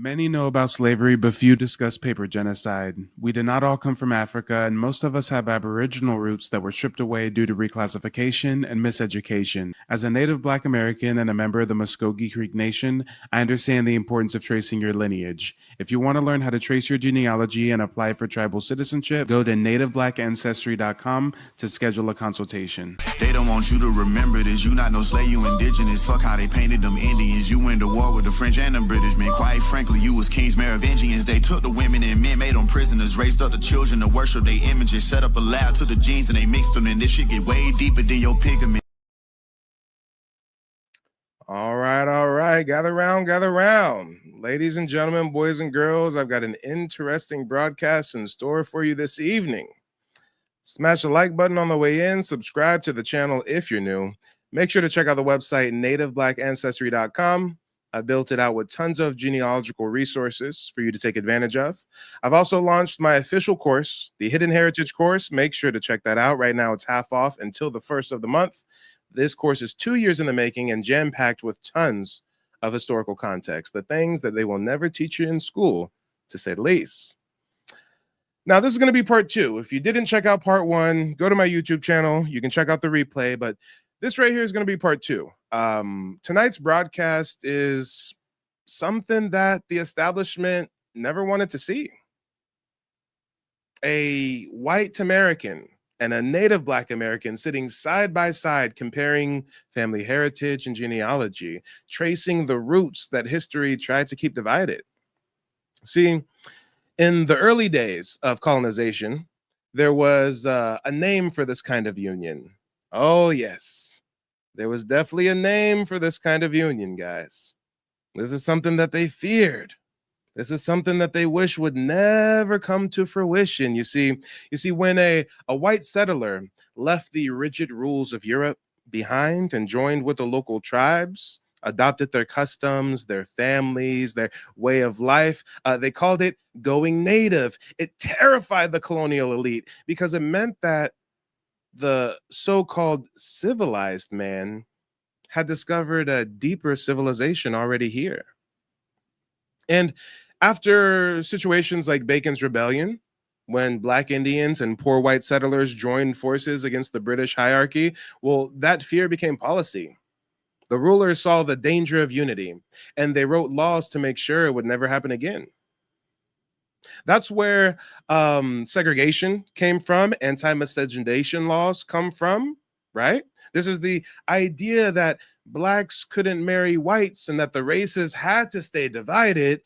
Many know about slavery, but few discuss paper genocide. We did not all come from Africa, and most of us have Aboriginal roots that were stripped away due to reclassification and miseducation. As a native Black American and a member of the Muskogee Creek Nation, I understand the importance of tracing your lineage. If you want to learn how to trace your genealogy and apply for tribal citizenship, go to nativeblack.ancestry.com to schedule a consultation. They don't want you to remember this. You not no slave, you indigenous. Fuck how they painted them Indians. You went to war with the French and the British, man. Quite frankly, you was kings, Merovingians. They took the women and men, made them prisoners, raised up the children to worship their images, set up a lab to the genes and they mixed them, and this shit get way deeper than your pigment. All right. Gather round. Ladies and gentlemen, boys and girls, I've got an interesting broadcast in store for you this evening. Smash the like button on the way in, subscribe to the channel if you're new. Make sure to check out the website nativeblack.ancestry.com. I built it out with tons of genealogical resources for you to take advantage of. I've also launched my official course, the Hidden Heritage course. Make sure to check that out. Right now it's half off until the 1st of the month. This course is 2 years in the making and jam-packed with tons of historical context, the things that they will never teach you in school, to say the least. Now, this is going to be part 2. If you didn't check out part 1, go to my YouTube channel. You can check out the replay, but this right here is going to be part 2. Tonight's broadcast is something that the establishment never wanted to see. A white American and a native Black American sitting side by side, comparing family heritage and genealogy, tracing the roots that history tried to keep divided. See, in the early days of colonization, there was a name for this kind of union. Oh, yes. There was definitely a name for this kind of union, guys. This is something that they feared. This is something that they wish would never come to fruition. You see, when a white settler left the rigid rules of Europe behind and joined with the local tribes, adopted their customs, their families, their way of life, they called it going native. It terrified the colonial elite because it meant that the so-called civilized man had discovered a deeper civilization already here. And after situations like Bacon's Rebellion, when Black Indians and poor white settlers joined forces against the British hierarchy, well, that fear became policy. The rulers saw the danger of unity, and they wrote laws to make sure it would never happen again. That's where segregation came from, anti-miscegenation laws come from, right? This is the idea that Blacks couldn't marry whites and that the races had to stay divided.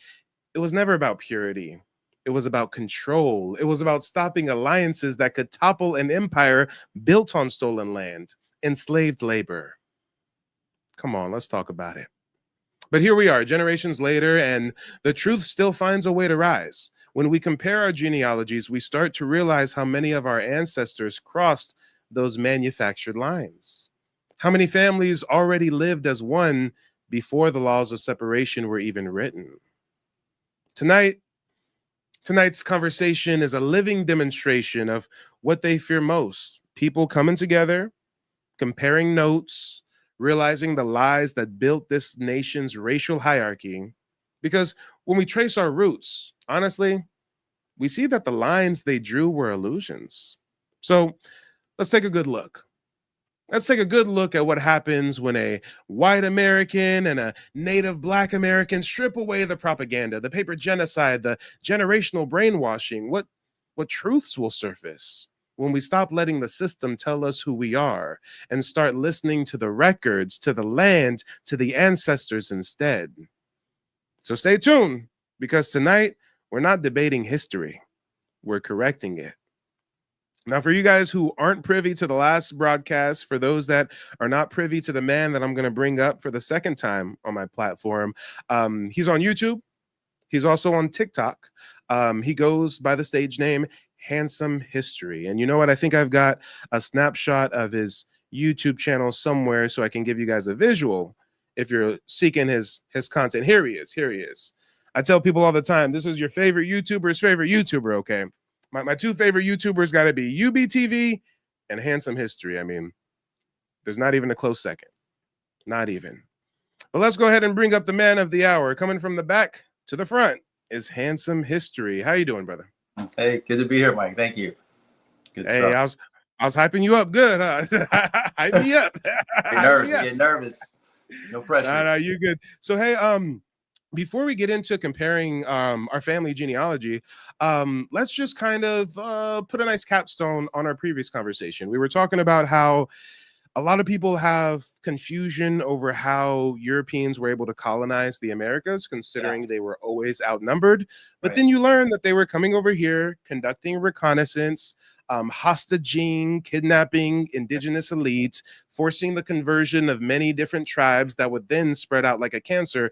It was never about purity. It was about control. It was about stopping alliances that could topple an empire built on stolen land, enslaved labor. Come on, let's talk about it. But here we are, generations later, and the truth still finds a way to rise. When we compare our genealogies, we start to realize how many of our ancestors crossed those manufactured lines. How many families already lived as one before the laws of separation were even written. Tonight's conversation is a living demonstration of what they fear most. People coming together, comparing notes, realizing the lies that built this nation's racial hierarchy. Because when we trace our roots, honestly, we see that the lines they drew were illusions. So let's take a good look. Let's take a good look at what happens when a white American and a native Black American strip away the propaganda, the paper genocide, the generational brainwashing. What truths will surface when we stop letting the system tell us who we are and start listening to the records, to the land, to the ancestors instead? So stay tuned, because tonight we're not debating history, we're correcting it. Now, for you guys who aren't privy to the last broadcast, for those that are not privy to the man that I'm going to bring up for the second time on my platform, he's on YouTube. He's also on TikTok. He goes by the stage name Handsome History. And you know what? I think I've got a snapshot of his YouTube channel somewhere so I can give you guys a visual if you're seeking his content. Here he is. I tell people all the time, this is your favorite YouTuber's favorite YouTuber, okay? My two favorite YouTubers got to be UBTV and Handsome History. I mean, there's not even a close second. Not even. But let's go ahead and bring up the man of the hour. Coming from the back, to the front is Handsome History. How you doing, brother? Hey, good to be here, Mike. Thank you. Good Hey, stuff. I was hyping you up good, huh? Hype me up. You're getting nervous. No pressure. No, you good. So hey, before we get into comparing our family genealogy, let's just kind of put a nice capstone on our previous conversation. We were talking about how a lot of people have confusion over how Europeans were able to colonize the Americas, considering they were always outnumbered. But then you learn that they were coming over here, conducting reconnaissance, hostaging, kidnapping indigenous elites, forcing the conversion of many different tribes that would then spread out like a cancer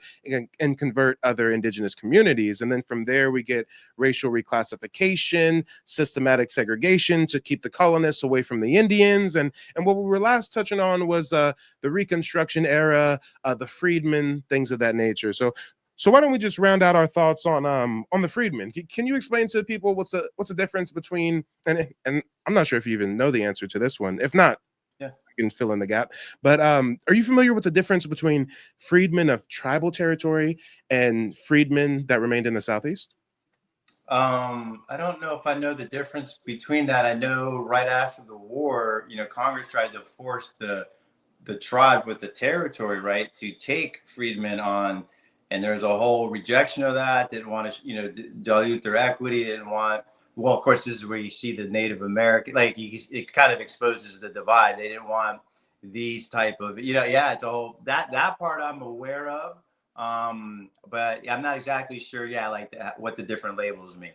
and convert other indigenous communities. And then from there, we get racial reclassification, systematic segregation to keep the colonists away from the Indians. And what we were last touching on was the Reconstruction era, the Freedmen, things of that nature. So why don't we just round out our thoughts on the Freedmen? Can you explain to people what's the difference between, and I'm not sure if you even know the answer to this one. If not, I can fill in the gap. But are you familiar with the difference between freedmen of tribal territory and freedmen that remained in the Southeast? I don't know if I know the difference between that. I know right after the war, Congress tried to force the tribe with the territory, right, to take freedmen on. And there's a whole rejection of that. Didn't want to, dilute their equity. Didn't want. Well, of course, this is where you see the Native American. It kind of exposes the divide. They didn't want these type of, it's a whole that part I'm aware of. But I'm not exactly sure. What the different labels mean.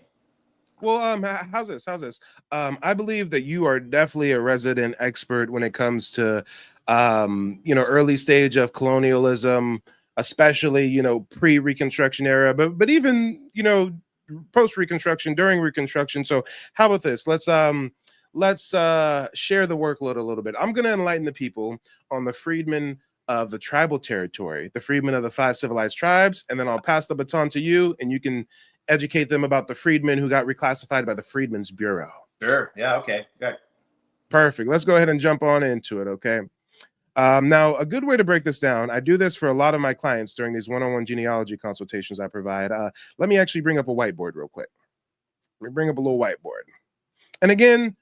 Well, how's this? I believe that you are definitely a resident expert when it comes to, early stage of colonialism, especially, pre-Reconstruction era, but even, post-Reconstruction, during Reconstruction. So how about this? Let's share the workload a little bit. I'm going to enlighten the people on the freedmen of the tribal territory, the freedmen of the 5 civilized tribes, and then I'll pass the baton to you, and you can educate them about the freedmen who got reclassified by the Freedmen's Bureau. Sure. Yeah. Okay. Good. Perfect. Let's go ahead and jump on into it. Okay. Now, a good way to break this down, I do this for a lot of my clients during these one-on-one genealogy consultations I provide. Let me actually bring up a whiteboard real quick. Let me bring up a little whiteboard. And again,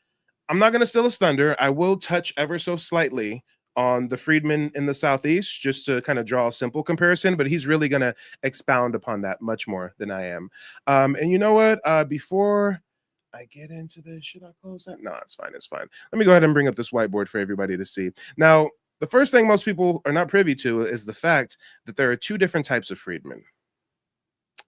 I'm not going to steal his thunder. I will touch ever so slightly on the freedmen in the Southeast, just to kind of draw a simple comparison, but he's really going to expound upon that much more than I am. And you know what? Before I get into this, should I close that? No, it's fine. It's fine. Let me go ahead and bring up this whiteboard for everybody to see. Now, the first thing most people are not privy to is the fact that there are 2 different types of freedmen.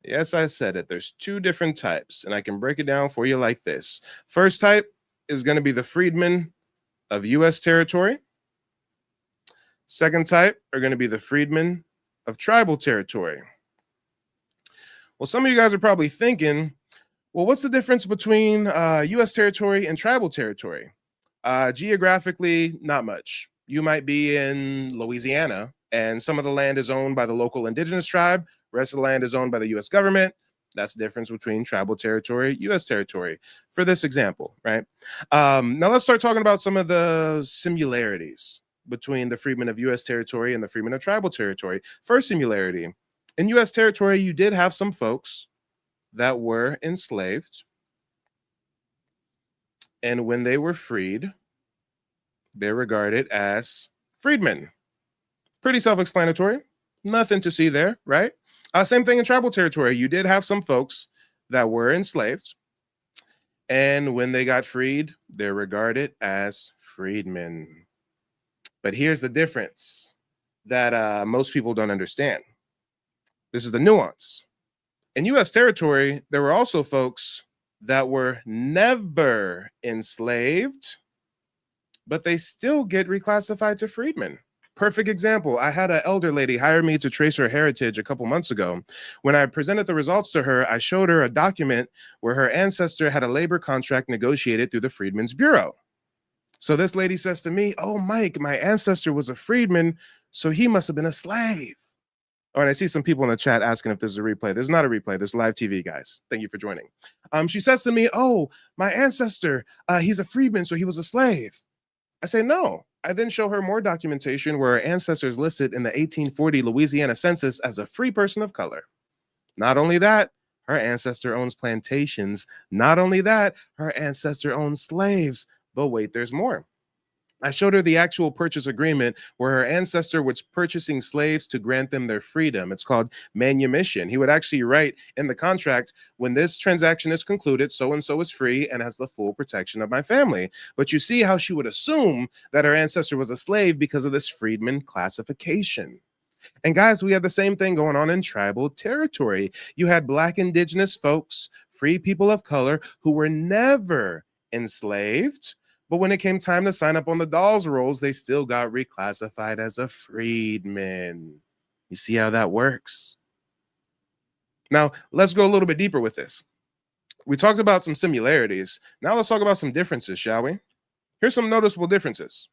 Yes, I said it. There's 2 different types, and I can break it down for you like this. First type is going to be the freedmen of U.S. territory. Second type are going to be the freedmen of tribal territory. Well, some of you guys are probably thinking, well, what's the difference between U.S. territory and tribal territory? Geographically, not much. You might be in Louisiana, and some of the land is owned by the local indigenous tribe. The rest of the land is owned by the U.S. government. That's the difference between tribal territory, U.S. territory, for this example, right? Now let's start talking about some of the similarities between the freedmen of U.S. territory and the freedmen of tribal territory. First similarity, in U.S. territory, you did have some folks that were enslaved. And when they were freed, they're regarded as freedmen. Pretty self-explanatory. Nothing to see there, right? Same thing in tribal territory. You did have some folks that were enslaved. And when they got freed, they're regarded as freedmen. But here's the difference that most people don't understand. This is the nuance. In U.S. territory, there were also folks that were never enslaved, but they still get reclassified to freedmen. Perfect example. I had an elder lady hire me to trace her heritage a couple months ago. When I presented the results to her, I showed her a document where her ancestor had a labor contract negotiated through the Freedmen's Bureau. So this lady says to me, oh, Mike, my ancestor was a freedman, so he must have been a slave. Oh, and I see some people in the chat asking if there's a replay. There's not a replay. There's live TV, guys. Thank you for joining. She says to me, oh, my ancestor, he's a freedman, so he was a slave. I say, no. I then show her more documentation where her ancestors listed in the 1840 Louisiana census as a free person of color. Not only that, her ancestor owns plantations. Not only that, her ancestor owns slaves. But wait, there's more. I showed her the actual purchase agreement where her ancestor was purchasing slaves to grant them their freedom. It's called manumission. He would actually write in the contract, when this transaction is concluded, so and so is free and has the full protection of my family. But you see how she would assume that her ancestor was a slave because of this freedman classification. And guys, we had the same thing going on in tribal territory. You had Black Indigenous folks, free people of color who were never enslaved. But when it came time to sign up on the Dawes rolls, they still got reclassified as a freedman. You see how that works? Now, let's go a little bit deeper with this. We talked about some similarities. Now let's talk about some differences, shall we? Here's some noticeable differences.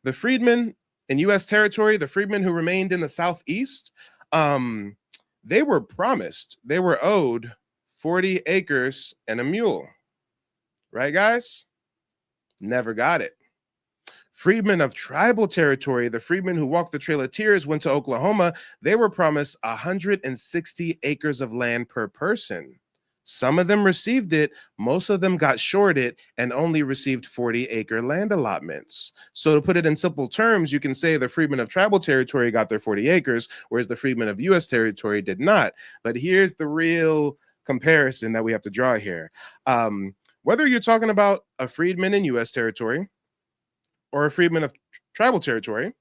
The freedmen in U.S. territory, the freedmen who remained in the Southeast, they were promised, they were owed 40 acres and a mule. Right, guys? Never got it. Freedmen of tribal territory, the freedmen who walked the Trail of Tears, went to Oklahoma. They were promised 160 acres of land per person. Some of them received it. Most of them got shorted and only received 40-acre land allotments. So to put it in simple terms, you can say the freedmen of tribal territory got their 40 acres, whereas the freedmen of U.S. territory did not. But here's the real comparison that we have to draw here. Whether you're talking about a freedman in U.S. territory or a freedman of tribal territory,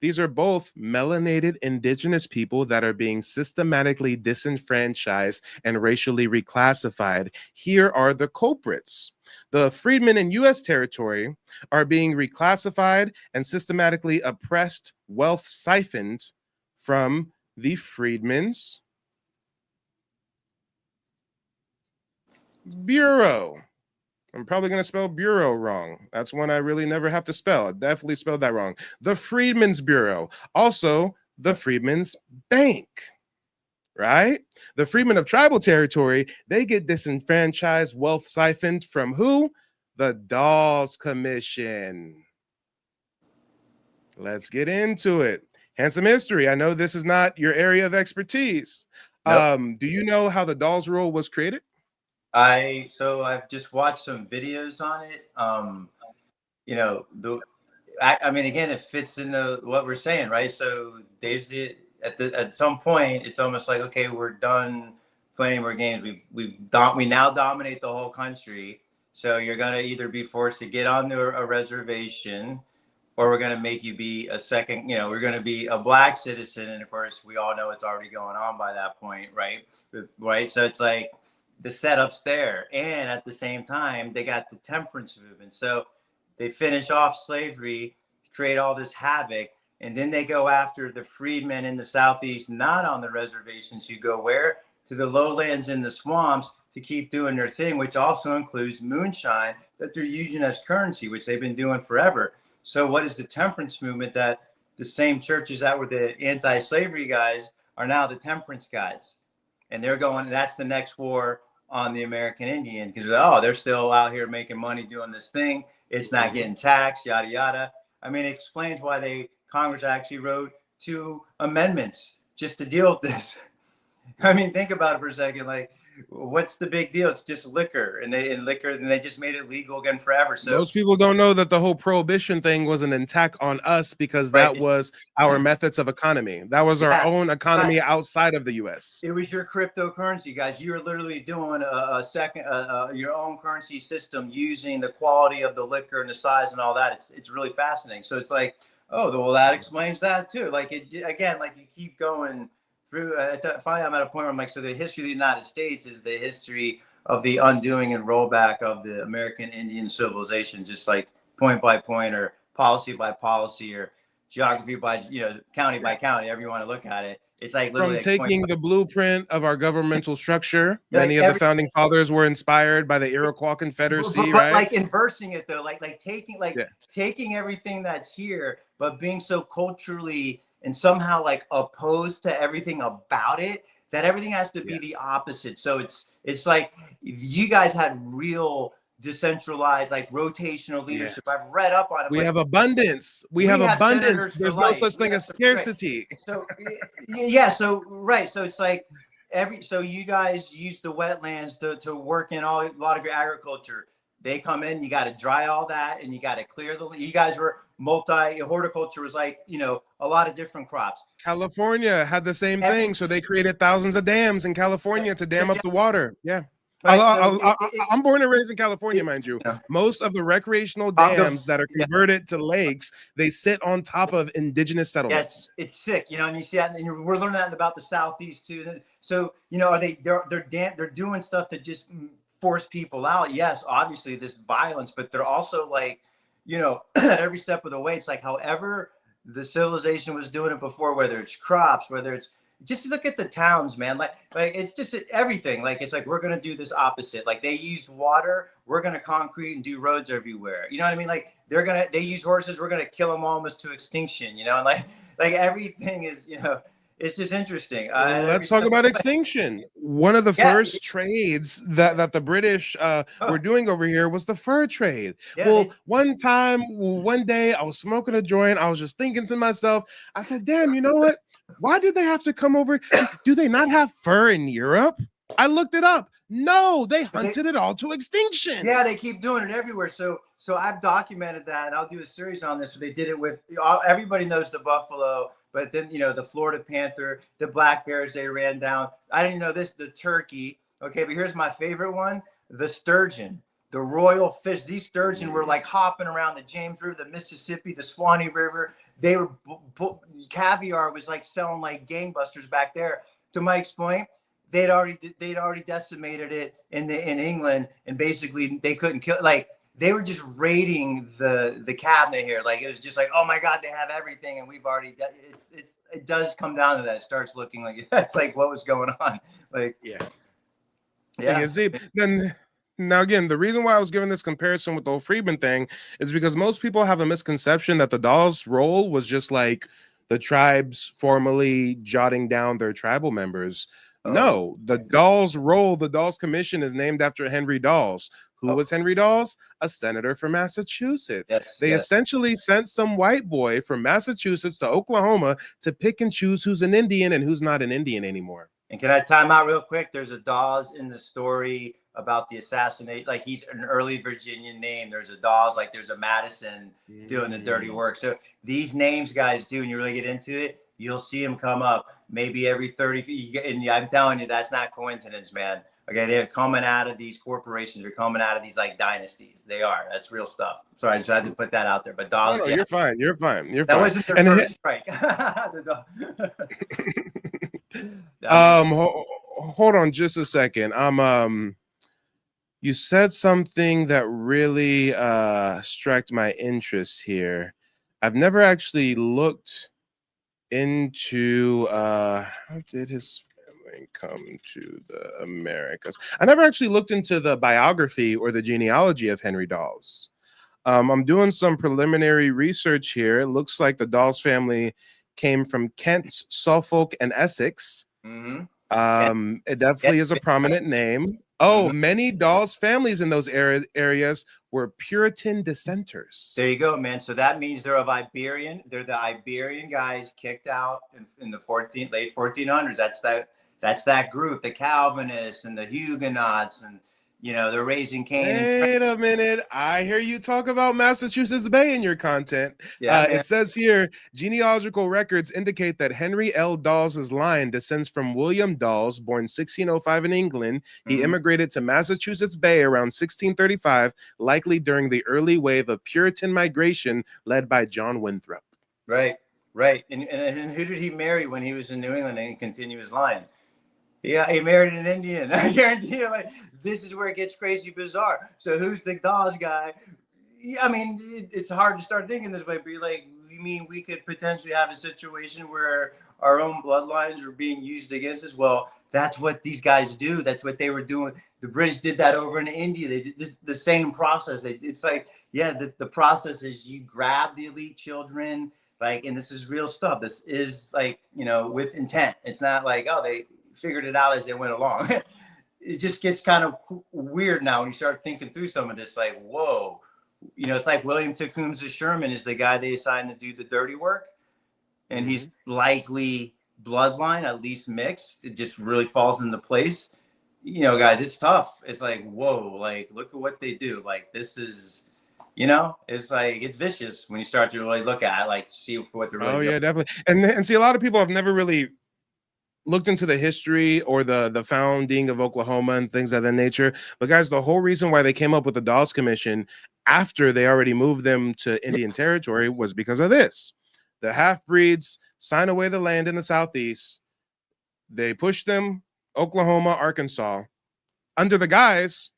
these are both melanated indigenous people that are being systematically disenfranchised and racially reclassified. Here are the culprits. The freedmen in U.S. territory are being reclassified and systematically oppressed, wealth siphoned from the freedmen's bureau. I'm probably going to spell bureau wrong. That's one I really never have to spell. I definitely spelled that wrong. The Freedmen's Bureau. Also, the Freedmen's Bank. Right? The freedmen of tribal territory, they get disenfranchised, wealth siphoned from who? The Dawes Commission. Let's get into it. Handsome history. I know this is not your area of expertise. Nope. Do you know how the Dawes Rule was created? So I've just watched some videos on it. I mean, again, it fits into what we're saying, right? So there's at some point, it's almost like, okay, we're done playing more games. We now dominate the whole country. So you're gonna either be forced to get onto a reservation, or we're gonna make you be a second. We're gonna be a Black citizen, and of course, we all know it's already going on by that point, right? Right. So it's like, the setup's there, and at the same time they got the temperance movement, so they finish off slavery, create all this havoc, and then they go after the freedmen in the Southeast, not on the reservations, who go where? To the lowlands and the swamps to keep doing their thing, which also includes moonshine that they're using as currency, which they've been doing forever. So what is the temperance movement? That the same churches that were the anti-slavery guys are now the temperance guys, and they're going, that's the next war on the American Indian, because they're still out here making money doing this thing. It's not getting taxed, yada yada. I mean, it explains why Congress actually wrote 2 amendments just to deal with this. I mean, think about it for a second. Like, what's the big deal? It's just liquor, and they just made it legal again forever. So most people don't know that the whole prohibition thing was an attack on us, because that was our methods of economy. That was our own economy outside of the U.S. It was your cryptocurrency, guys. You were literally doing your own currency system using the quality of the liquor and the size and all that. It's really fascinating. So it's like, well, that explains that too. Like, again, like, you keep going through. Finally, I'm at a point where I'm like, so the history of the United States is the history of the undoing and rollback of the American Indian civilization, just like point by point, or policy by policy, or geography by, county by county, however you want to look at it. It's like literally from taking the blueprint of our governmental structure. Many of the founding fathers were inspired by the Iroquois Confederacy, but right? Like inversing it though, like taking everything that's here, but being so culturally and somehow like opposed to everything about it, that everything has to be the opposite. So it's like, if you guys had real decentralized, like, rotational leadership. I've read up on it. We have abundance. We have abundance. There's no such thing as scarcity. Right. So So it's like, so you guys use the wetlands to work in a lot of your agriculture. They come in, you got to dry all that, and you got to clear you guys were horticulture was like, a lot of different crops. California had the same Every, thing, so they created thousands of dams in California to dam up the water. Yeah. right, I'm born and raised in California, mind you. Most of the recreational dams that are converted to lakes, they sit on top of indigenous settlements. It's sick, and you see that, and we're learning that about the Southeast too. So, they're doing stuff to just force people out. Yes, obviously this violence, but they're also like, at every step of the way, it's like however the civilization was doing it before, whether it's crops, whether it's just look at the towns, man. Like it's just everything. Like it's like we're gonna do this opposite. Like they use water, we're gonna concrete and do roads everywhere. You know what I mean? Like they use horses, we're gonna kill them almost to extinction. And like everything is, it's just interesting. Let's talk about extinction. One of the first trades that the British were doing over here was the fur trade. One day I was smoking a joint. I was just thinking to myself, I said, damn, you know what? Why did they have to come over? Do they not have fur in Europe? I looked it up. No, they hunted it all to extinction. Yeah, they keep doing it everywhere. So I've documented that, and I'll do a series on this. They did it with everybody knows the buffalo, but then the Florida panther, the black bears they ran down. I didn't know this. The turkey. Okay, but here's my favorite one: the sturgeon, the royal fish. These sturgeon were like hopping around the James River, the Mississippi, the Swanee River. They were caviar was like selling like gangbusters back there. To Mike's point, they'd already decimated it in England, and basically they couldn't kill. Like they were just raiding the cabinet here. Like it was just like, oh my God, they have everything, and we've already. It does come down to that. It starts looking like that's like what was going on. Like yeah. Then. Now, again, the reason why I was giving this comparison with the whole Freedmen thing is because most people have a misconception that the Dawes role was just like the tribes formally jotting down their tribal members. No, the Dawes role, the Dawes Commission is named after Henry Dawes. Who was Henry Dawes? A senator from Massachusetts. They essentially sent some white boy from Massachusetts to Oklahoma to pick and choose who's an Indian and who's not an Indian anymore. And can I time out real quick? There's a Dawes in the story about the assassination. Like he's an early Virginian name. There's a Dawes, like there's a Madison doing the dirty work. So these names, guys, do, and you really get into it, you'll see them come up maybe every 30 feet. And I'm telling you, that's not coincidence, man. Okay, they're coming out of these corporations. They're coming out of these like dynasties. They are. That's real stuff. Sorry, I just had to put that out there. But Dawes, you're fine. You're fine. That wasn't their first strike. Hold on just a second. You said something that really struck my interest here. I've never actually looked into how did his family come to the Americas. I never actually looked into the biography or the genealogy of Henry Dawes. I'm doing some preliminary research here. It looks like the Dawes family came from Kent, Suffolk, and Essex. It definitely is a prominent name. Many Dawes families in those areas were Puritan dissenters. There you go, man. So that means they're of Iberian. They're the Iberian guys kicked out in the late 1400s. That's that group, the Calvinists and the Huguenots, and they're raising Cain. Wait a minute. I hear you talk about Massachusetts Bay in your content. It says here, genealogical records indicate that Henry L. Dawes' line descends from William Dawes, born 1605 in England. He immigrated to Massachusetts Bay around 1635, likely during the early wave of Puritan migration led by John Winthrop. Right. And who did he marry when he was in New England and continue his line? Yeah, he married an Indian. I guarantee you, like, this is where it gets crazy bizarre. So who's the Dawes guy? Yeah, I mean, it's hard to start thinking this way, but you're like, you mean we could potentially have a situation where our own bloodlines are being used against us? Well, that's what these guys do. That's what they were doing. The British did that over in India. They did the same process. It's like, the process is you grab the elite children, like, and this is real stuff. This is like, with intent. It's not like, they figured it out as they went along. It just gets kind of weird now when you start thinking through some of this, like, whoa, it's like William Tecumseh Sherman is the guy they assigned to do the dirty work. And he's likely bloodline, at least mixed, it just really falls into place. You know, guys, it's tough. It's like, whoa, like, look at what they do. Like, this is, you know, it's like, it's vicious when you start to really look at it, like, see for what they're really Oh doing. yeah, definitely. And see, a lot of people have never really looked into the history or the founding of Oklahoma and things of that nature. But guys, the whole reason why they came up with the Dawes Commission after they already moved them to Indian territory was because of this. The half breeds sign away the land in the southeast. They pushed them Oklahoma, Arkansas under the guise,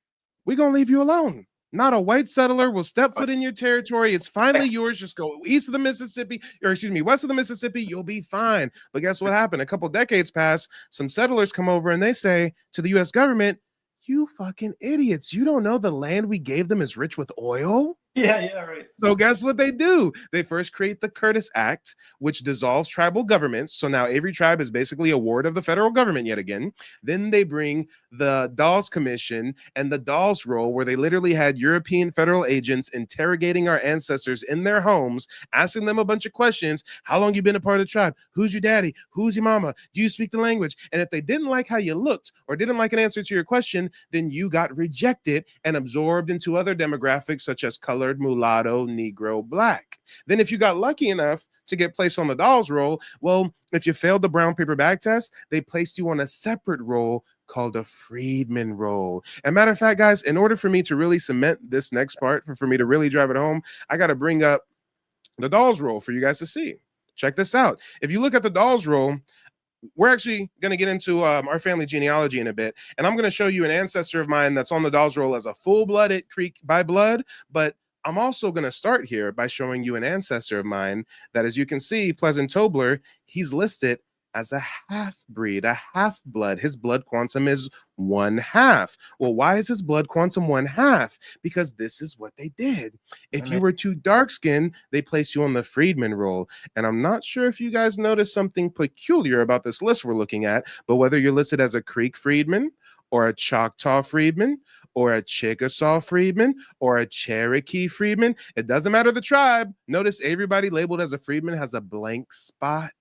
we're gonna leave you alone. Not a white settler will step foot in your territory. It's finally yours. Just go east of the Mississippi, or excuse me, west of the Mississippi. You'll be fine. But guess what happened? A couple decades pass. Some settlers come over and they say to the U.S. government, "You fucking idiots! You don't know the land we gave them is rich with oil." Yeah, right. So guess what they do? They first create the Curtis Act, which dissolves tribal governments. So now every tribe is basically a ward of the federal government yet again. Then they bring the Dawes Commission and the Dawes Roll, where they literally had European federal agents interrogating our ancestors in their homes, asking them a bunch of questions. How long you been a part of the tribe? Who's your daddy? Who's your mama? Do you speak the language? And if they didn't like how you looked or didn't like an answer to your question, then you got rejected and absorbed into other demographics such as colored, mulatto, Negro, black. Then if you got lucky enough to get placed on the Dawes Roll, well, if you failed the brown paper bag test, they placed you on a separate roll called a Freedmen roll. And matter of fact, guys, in order for me to really cement this next part, for me to really drive it home, I got to bring up the Dawes Roll for you guys to see. Check this out. If you look at the Dawes Roll, we're actually going to get into our family genealogy in a bit, and I'm going to show you an ancestor of mine that's on the Dawes Roll as a full-blooded Creek by blood, but I'm also going to start here by showing you an ancestor of mine that, as you can see, Pleasant Tobler, he's listed as a half-breed, a half-blood. His blood quantum is 1/2. Well, why is his blood quantum 1/2? Because this is what they did. If you were too dark-skinned, they placed you on the Freedmen roll. And I'm not sure if you guys noticed something peculiar about this list we're looking at, but whether you're listed as a Creek Freedman or a Choctaw Freedman or a Chickasaw Freedman or a Cherokee Freedman, it doesn't matter the tribe. Notice everybody labeled as a Freedman has a blank spot.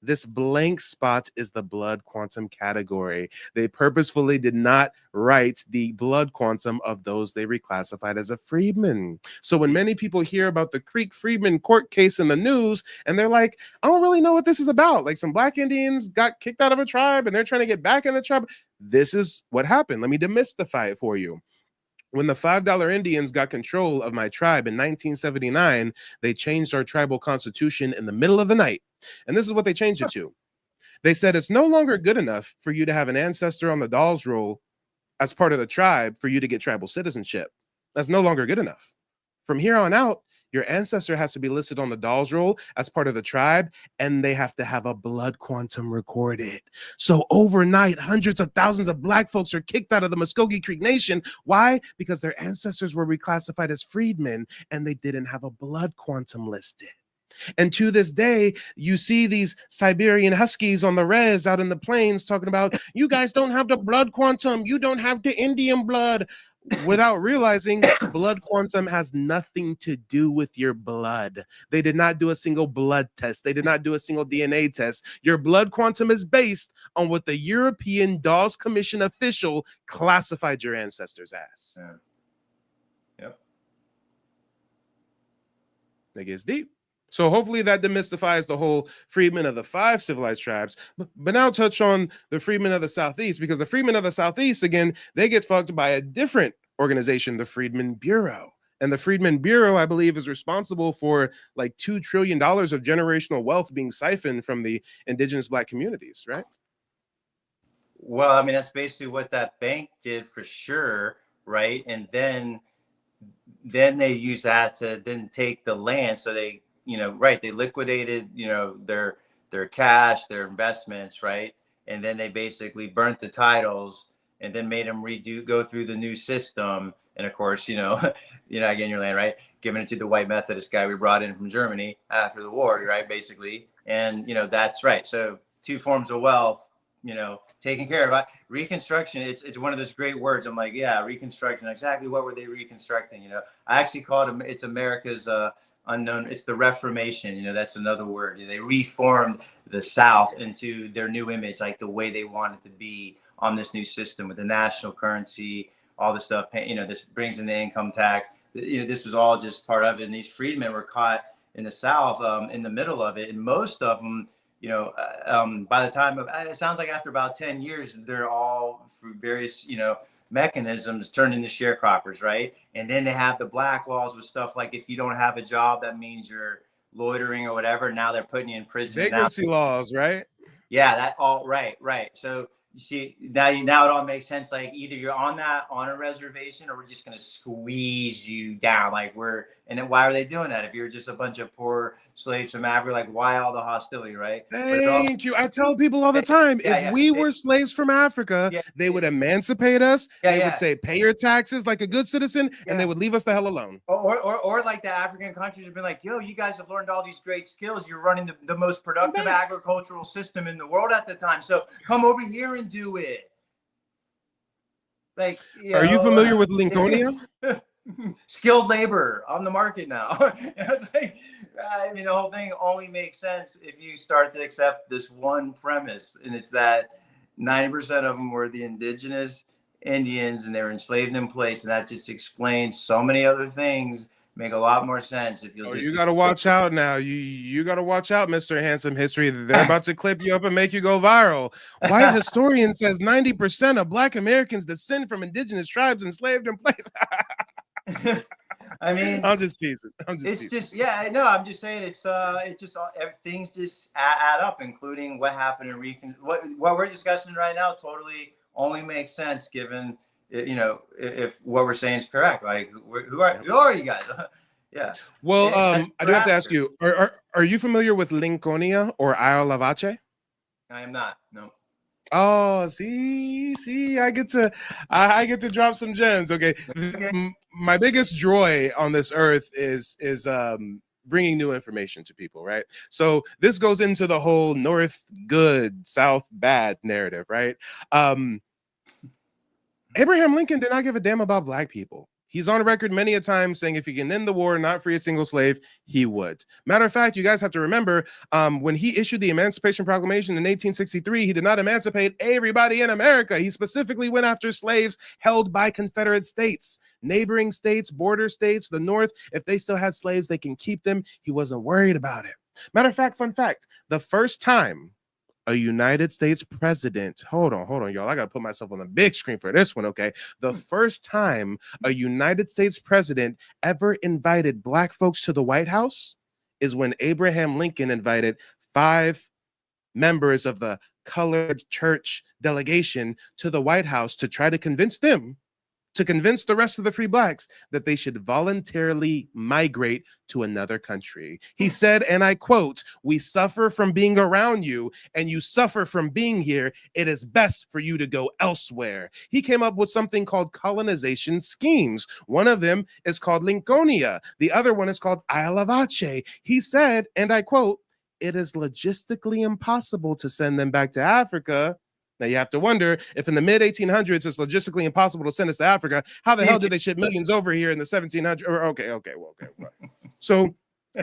This blank spot is the blood quantum category. They purposefully did not write the blood quantum of those they reclassified as a freedman. So when many people hear about the Creek Freedman court case in the news, and they're like, I don't really know what this is about. Like some black Indians got kicked out of a tribe and they're trying to get back in the tribe. This is what happened. Let me demystify it for you. When the $5 Indians got control of my tribe in 1979, they changed our tribal constitution in the middle of the night. And this is what they changed it to. They said it's no longer good enough for you to have an ancestor on the Dawes Roll as part of the tribe for you to get tribal citizenship. That's no longer good enough. From here on out, your ancestor has to be listed on the Dawes Roll as part of the tribe, and they have to have a blood quantum recorded. So overnight, hundreds of thousands of black folks are kicked out of the Muskogee Creek Nation. Why? Because their ancestors were reclassified as freedmen, and they didn't have a blood quantum listed. And to this day, you see these Siberian Huskies on the res out in the plains talking about, you guys don't have the blood quantum, you don't have the Indian blood, without realizing blood quantum has nothing to do with your blood. They did not do a single blood test. They did not do a single DNA test. Your blood quantum is based on what the European Dawes Commission official classified your ancestors as. Yeah. Yep. That gets deep. So hopefully that demystifies the whole freedmen of the 5 civilized tribes. But now touch on the freedmen of the Southeast, because the freedmen of the Southeast, again, they get fucked by a different organization, the Freedmen Bureau. And the Freedmen Bureau, I believe, is responsible for like $2 trillion of generational wealth being siphoned from the indigenous black communities, right? Well, I mean, that's basically what that bank did for sure, right? And then they use that to then take the land. So they, you know, right, they liquidated, you know, their cash, their investments, right? And then they basically burnt the titles and then made them go through the new system. And of course, you know, you're not getting your land, right? Giving it to the white Methodist guy we brought in from Germany after the war, right? Basically. And, you know, that's right. So 2 forms of wealth, you know, taken care of. Reconstruction, it's one of those great words. I'm like, yeah, Reconstruction. Exactly what were they reconstructing? You know, I actually call it, it's America's unknown. It's the Reformation. That's another word. They reformed the South into their new image, like the way they wanted to be on this new system with the national currency, all this stuff. This brings in the income tax. This was all just part of it. And these freedmen were caught in the South, in the middle of it, and most of them, by the time of, it sounds like after about 10 years, they're all through various, mechanisms turned into sharecroppers, right? And then they have the black laws with stuff like if you don't have a job, that means you're loitering or whatever. Now they're putting you in prison. Vagrancy laws, right? Yeah, that all right. So you see, now it all makes sense. Like either you're on a reservation, or we're just gonna squeeze you down. And then why are they doing that? If you're just a bunch of poor slaves from Africa, like why all the hostility, right? Thank you. I tell people all the time, if we were slaves from Africa, they would emancipate us. They would say, pay your taxes like a good citizen, and they would leave us the hell alone. Or like the African countries have been like, yo, you guys have learned all these great skills. You're running the most productive agricultural system in the world at the time. So come over here and do it. Like, are you familiar with Lincolnia? Skilled labor on the market now. The whole thing only makes sense if you start to accept this one premise, and it's that 90% of them were the indigenous Indians, and they were enslaved in place, and that just explains so many other things. Make a lot more sense if you'll you got to watch out now. You got to watch out, Mr. Handsome History. They're about to clip you up and make you go viral. White historian says 90% of Black Americans descend from indigenous tribes enslaved in place. I mean, I'm just teasing. I'm just saying things just add up, including what happened in what we're discussing right now. Totally only makes sense given, if what we're saying is correct. Like, who are you guys? Yeah. Well, I do have to ask you: Are you familiar with Lincolnia or Isle of Ache? I am not. No. Oh, see, I get to drop some gems. Okay. My biggest joy on this earth is bringing new information to people, right? So this goes into the whole North good, South bad narrative, right? Abraham Lincoln did not give a damn about Black people. He's on record many a time saying if he can end the war and not free a single slave, he would. Matter of fact, you guys have to remember, when he issued the Emancipation Proclamation in 1863, he did not emancipate everybody in America. He specifically went after slaves held by Confederate states, neighboring states, border states, the North. If they still had slaves, they can keep them. He wasn't worried about it. Matter of fact, fun fact, the first time a United States president, hold on, y'all. I got to put myself on the big screen for this one, okay? The first time a United States president ever invited Black folks to the White House is when Abraham Lincoln invited 5 members of the colored church delegation to the White House to try to convince the rest of the free Blacks that they should voluntarily migrate to another country. He said, and I quote, "We suffer from being around you, and you suffer from being here. It is best for you to go elsewhere." He came up with something called colonization schemes. One of them is called Lincolnia. The other one is called Isle of Ache. He said, and I quote, "It is logistically impossible to send them back to Africa." Now you have to wonder, if in the mid 1800s it's logistically impossible to send us to Africa, how the hell did they ship millions over here in the 1700s? Okay. So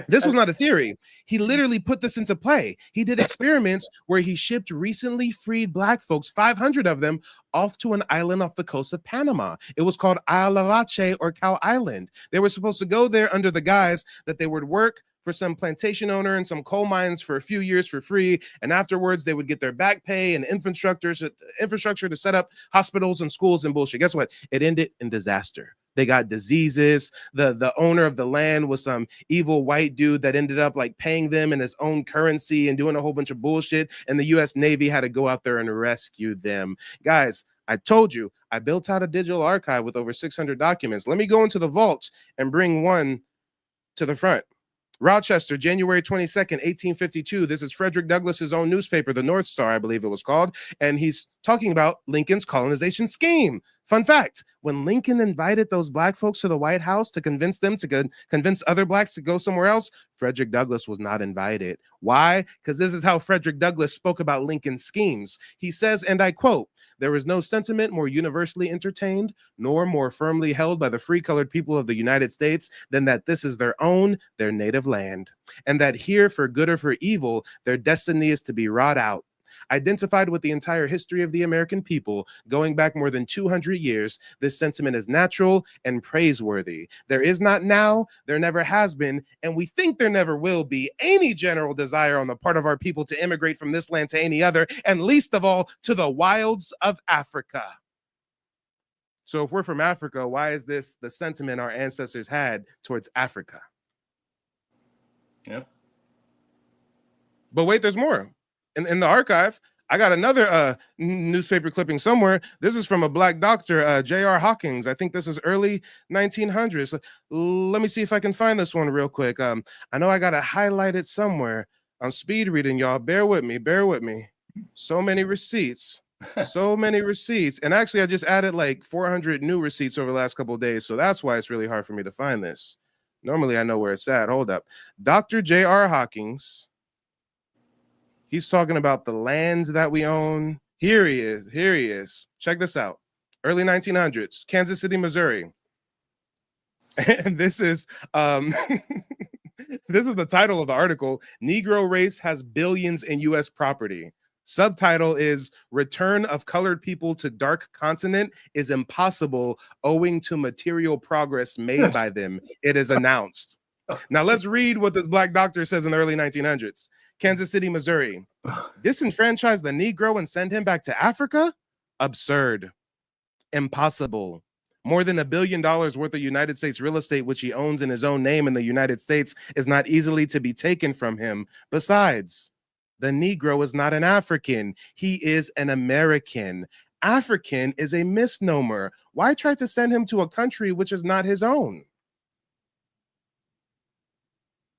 this was not a theory. He literally put this into play. He did experiments where he shipped recently freed Black folks, 500 of them, off to an island off the coast of Panama. It was called Isle of Ache, or Cow Island. They were supposed to go there under the guise that they would work for some plantation owner and some coal mines for a few years for free, and afterwards they would get their back pay and infrastructure to set up hospitals and schools and bullshit. Guess what? It ended in disaster. They got diseases. The owner of the land was some evil white dude that ended up like paying them in his own currency and doing a whole bunch of bullshit, and the US Navy had to go out there and rescue them. Guys, I told you, I built out a digital archive with over 600 documents. Let me go into the vault and bring one to the front. Rochester, January 22nd, 1852. This is Frederick Douglass's own newspaper, the North Star, I believe it was called. And he's talking about Lincoln's colonization scheme. Fun fact, when Lincoln invited those black folks to the White House to convince them to convince other blacks to go somewhere else, Frederick Douglass was not invited. Why? Because this is how Frederick Douglass spoke about Lincoln's schemes. He says, and I quote, "There is no sentiment more universally entertained, nor more firmly held by the free colored people of the United States than that this is their own, their native land, and that here, for good or for evil, their destiny is to be wrought out. Identified with the entire history of the American people, going back more than 200 years, this sentiment is natural and praiseworthy. There is not now, there never has been, and we think there never will be any general desire on the part of our people to immigrate from this land to any other, and least of all, to the wilds of Africa." So if we're from Africa, why is this the sentiment our ancestors had towards Africa? Yep. But wait, there's more. In the archive, I got another newspaper clipping somewhere. This is from a black doctor, J.R. Hawkins. I think this is early 1900s. Let me see if I can find this one real quick. I know I got to highlight it somewhere. I'm speed reading, y'all. Bear with me. Bear with me. So many receipts. So many receipts. And actually, I just added like 400 new receipts over the last couple of days. So that's why it's really hard for me to find this. Normally, I know where it's at. Hold up. Dr. J.R. Hawkins. He's talking about the lands that we own. Here he is. Here he is. Check this out. Early 1900s, Kansas City, Missouri. And this is this is the title of the article. Negro race has billions in U.S. property. Subtitle is "Return of Colored People to Dark Continent is Impossible Owing to Material Progress Made by Them. It is announced." Now let's read what this black doctor says in the early 1900s. Kansas City, Missouri. "Disenfranchise the Negro and send him back to Africa? Absurd. Impossible. More than $1 billion worth of United States real estate, which he owns in his own name in the United States, is not easily to be taken from him. Besides, the Negro is not an African. He is an American. African is a misnomer. Why try to send him to a country which is not his own?"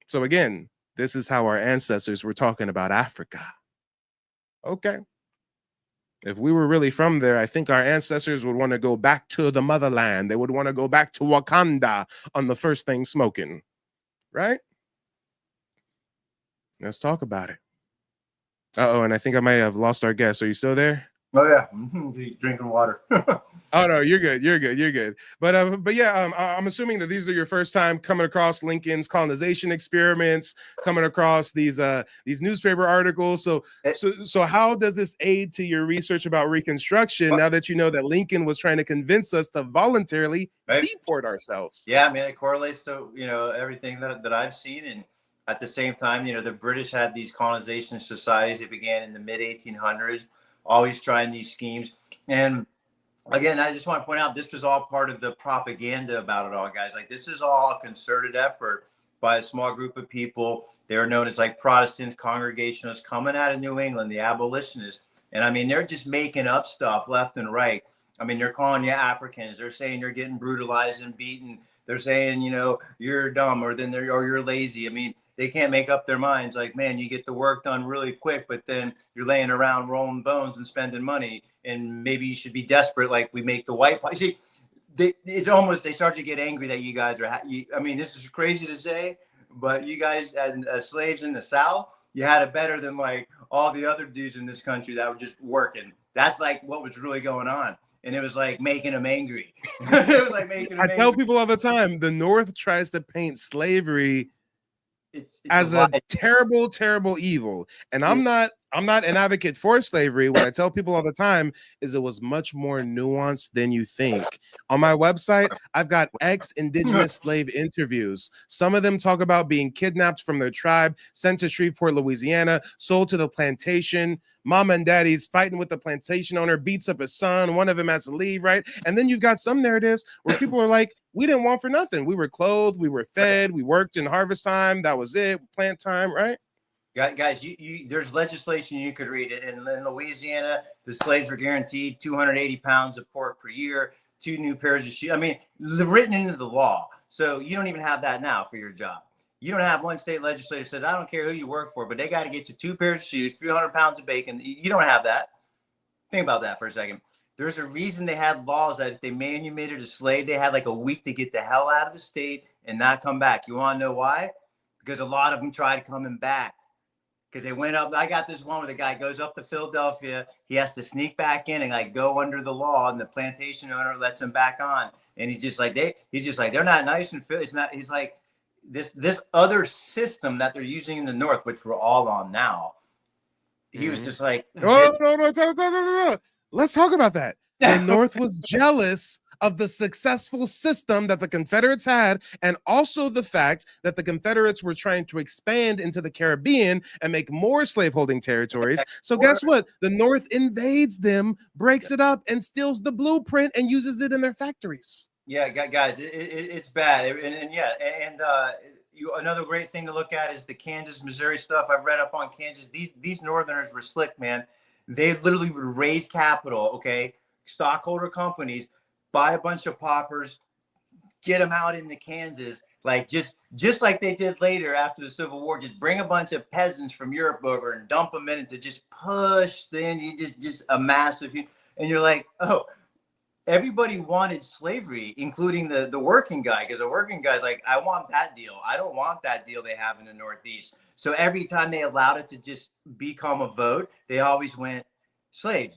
So again, this is how our ancestors were talking about Africa. Okay. If we were really from there, I think our ancestors would want to go back to the motherland. They would want to go back to Wakanda on the first thing smoking, right? Let's talk about it. Uh-oh, and I think I might have lost our guest. Are you still there? Oh yeah, drinking water. Oh no, you're good. You're good. You're good. But yeah, I'm assuming that these are your first time coming across Lincoln's colonization experiments, coming across these newspaper articles. So how does this aid to your research about Reconstruction now that you know that Lincoln was trying to convince us to voluntarily deport ourselves? Yeah, man, it correlates to everything that I've seen, and at the same time, the British had these colonization societies that began in the mid 1800s, always trying these schemes. And again, I just want to point out, this was all part of the propaganda about it all, guys. Like, this is all a concerted effort by a small group of people. They were known as like Protestant Congregationalists coming out of New England, the abolitionists. And I mean, they're just making up stuff left and right. I mean, they're calling you Africans. They're saying you're getting brutalized and beaten. They're saying, you're dumb, or you're lazy. I mean, they can't make up their minds. Like, man, you get the work done really quick, but then you're laying around rolling bones and spending money. And maybe you should be desperate, like we make the white. See, it's almost, they start to get angry that you guys are. I mean, this is crazy to say, but you guys, as slaves in the South, you had it better than like all the other dudes in this country that were just working. That's like what was really going on. And it was like making them angry. It was like making them angry. Tell people all the time, the North tries to paint slavery as a terrible, terrible evil. And I'm not an advocate for slavery. What I tell people all the time is it was much more nuanced than you think. On my website, I've got ex-Indigenous slave interviews. Some of them talk about being kidnapped from their tribe, sent to Shreveport, Louisiana, sold to the plantation. Mama and daddy's fighting with the plantation owner, beats up his son. One of them has to leave, right? And then you've got some narratives where people are like, we didn't want for nothing. We were clothed, we were fed, we worked in harvest time. That was it, plant time, right? Guys, there's legislation you could read it. In Louisiana, the slaves were guaranteed 280 pounds of pork per year, 2 new pairs of shoes. I mean, written into the law. So you don't even have that now for your job. You don't have one state legislator says, I don't care who you work for, but they got to get you 2 pairs of shoes, 300 pounds of bacon. You don't have that. Think about that for a second. There's a reason they had laws that if they manumitted a slave, they had like a week to get the hell out of the state and not come back. You want to know why? Because a lot of them tried coming back. Because they went up. I got this one where the guy goes up to Philadelphia. He has to sneak back in and like go under the law, and the plantation owner lets him back on. And he's just like they're not nice in Philly. It's not. He's like this other system that they're using in the North, which we're all on now. He was just like, no. Let's talk about that. The North was jealous of the successful system that the Confederates had, and also the fact that the Confederates were trying to expand into the Caribbean and make more slaveholding territories. So guess what? The North invades them, breaks it up, and steals the blueprint and uses it in their factories. Yeah, guys, it's bad. Another great thing to look at is the Kansas, Missouri stuff. I've read up on Kansas. These Northerners were slick, man. They literally would raise capital, okay? Stockholder companies, buy a bunch of paupers, get them out into Kansas, like just like they did later after the Civil War. Just bring a bunch of peasants from Europe over and dump them in to just push the Indian, just a massive. And you're like, oh, everybody wanted slavery, including the working guy, because the working guy's like, I want that deal. I don't want that deal they have in the Northeast. So every time they allowed it to just become a vote, they always went slaves.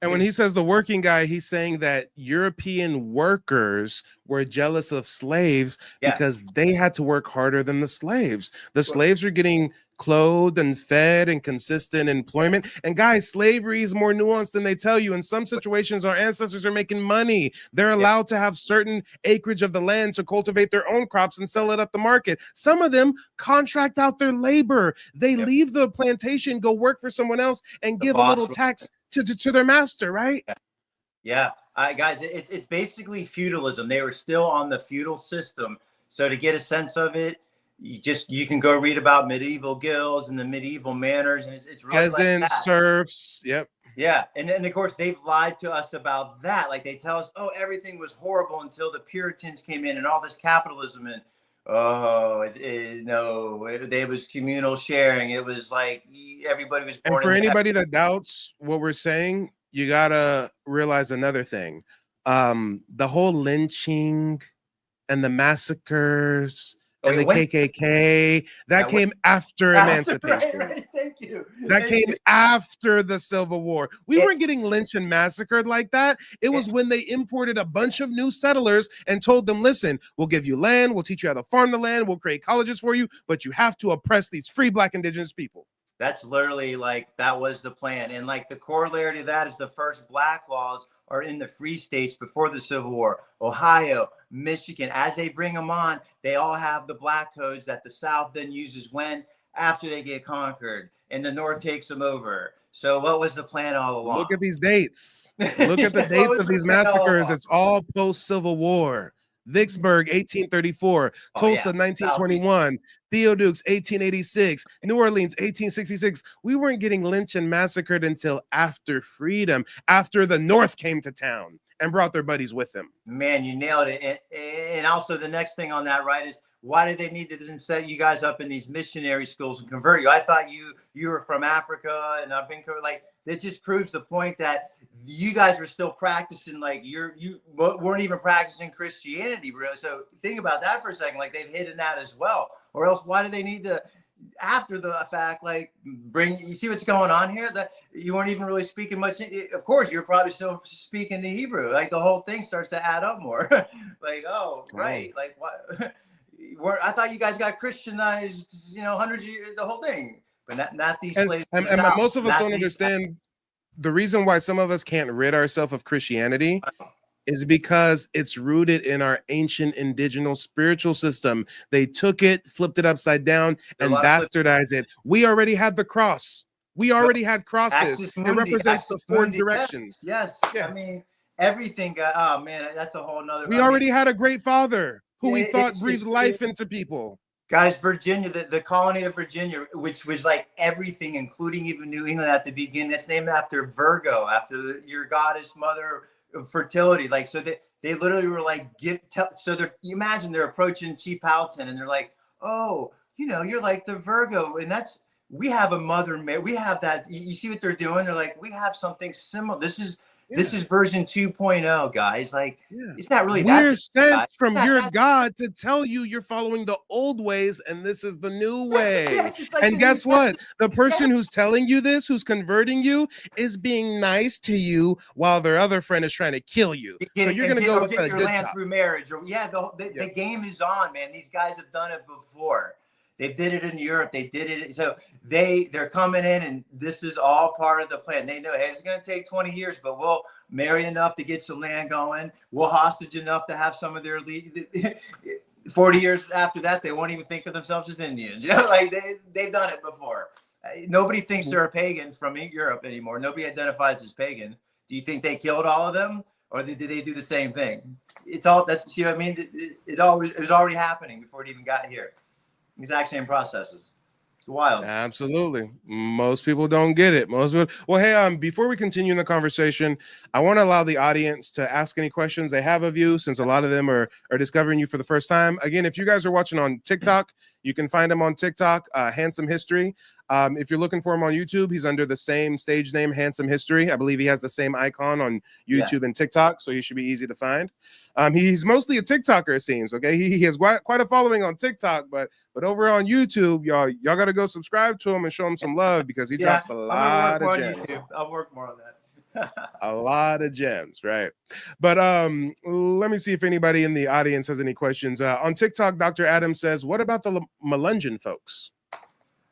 And when he says the working guy, he's saying that European workers were jealous of slaves because they had to work harder than the slaves. The slaves were getting clothed and fed and consistent employment. And guys, slavery is more nuanced than they tell you. In some situations, our ancestors are making money. They're allowed to have certain acreage of the land to cultivate their own crops and sell it at the market. Some of them contract out their labor. They leave the plantation, go work for someone else, and give a little tax to their master, right? Yeah. Guys, it's basically feudalism. They were still on the feudal system. So to get a sense of it, you can go read about medieval guilds and the medieval manners, and it's really peasants, like that. serfs, Yeah, and of course they've lied to us about that. Like they tell us, oh, everything was horrible until the Puritans came in and all this capitalism, and it was communal sharing. It was like everybody was born. And for anybody that doubts what we're saying, you gotta realize another thing. The whole lynching and the massacres and the KKK, that came after emancipation. Right, thank you. That came after the Civil War. We weren't getting lynched and massacred like that. It was when they imported a bunch of new settlers and told them, listen, we'll give you land, we'll teach you how to farm the land, we'll create colleges for you, but you have to oppress these free Black indigenous people. That's literally like, that was the plan. And like the corollary to that is the first Black laws are in the free states before the Civil War. Ohio, Michigan, as they bring them on, they all have the Black codes that the South then uses after they get conquered and the North takes them over. So what was the plan all along? Look at these dates. Look at the dates of these massacres. It's all post-Civil War. Vicksburg, 1834, Tulsa, 1921, Theodukes, 1886, New Orleans, 1866. We weren't getting lynched and massacred until after freedom, after the North came to town and brought their buddies with them. Man, you nailed it. And also the next thing on that, right, is why did they need to set you guys up in these missionary schools and convert you? I thought you were from Africa, and I've been like, it just proves the point that you guys were still practicing, like you weren't even practicing Christianity, really. So think about that for a second. Like they've hidden that as well, or else why do they need to, after the fact, like you see what's going on here? That you weren't even really speaking much. Of course, you're probably still speaking the Hebrew. Like the whole thing starts to add up more. Like, oh, right. Like what? I thought you guys got Christianized, hundreds of years, the whole thing, but not these slaves. And most of us don't understand the reason why some of us can't rid ourselves of Christianity is because it's rooted in our ancient indigenous spiritual system. They took it, flipped it upside down, and bastardized it. We already had the cross. We already had crosses. It represents the four directions. Yes. Yeah. I mean, everything got, oh man, that's a whole nother. We already had a great father who we thought breathed life into people. Guys, Virginia, the colony of Virginia, which was like everything, including even New England at the beginning, that's named after Virgo, after your goddess mother of fertility. Like, so they literally were like, you imagine they're approaching Chief Powhatan and they're like, oh, you're like the Virgo. And we have a mother, we have that. You see what they're doing? They're like, we have something similar. This is This is version 2.0, guys. Like, Yeah. it's not really that We're deep, sent guys. from It's not your that God to tell you you're following the old ways and this is the new way. Yes, it's like And the guess New what? Testament. The person who's telling you this, who's converting you, is being nice to you while their other friend is trying to kill you. So you're going to go with Get the your good land cop. through marriage, or the game is on, man. These guys have done it before. They did it in Europe. They did it. So they're coming in, and this is all part of the plan. They know, hey, it's going to take 20 years, but we'll marry enough to get some land going. We'll hostage enough to have some of their 40 years after that, they won't even think of themselves as Indians. You know, like they've done it before. Nobody thinks they're a pagan from Europe anymore. Nobody identifies as pagan. Do you think they killed all of them, or did they do the same thing? It's all that's, see what I mean? It was already happening before it even got here. Exact same processes. It's wild. Absolutely. Most people don't get it. Most people. Well, hey, before we continue in the conversation, I want to allow the audience to ask any questions they have of you, since a lot of them are discovering you for the first time. Again, if you guys are watching on TikTok, you can find him on TikTok, Handsome History. If you're looking for him on YouTube, he's under the same stage name, Handsome History. I believe he has the same icon on YouTube and TikTok, so he should be easy to find. He's mostly a TikToker, it seems. Okay, he has quite a following on TikTok, but over on YouTube, y'all got to go subscribe to him and show him some love, because he drops a lot of gems. I'll work more on that. A lot of gems, right? But let me see if anybody in the audience has any questions. On TikTok, Dr. Adams says, what about the Melungeon folks?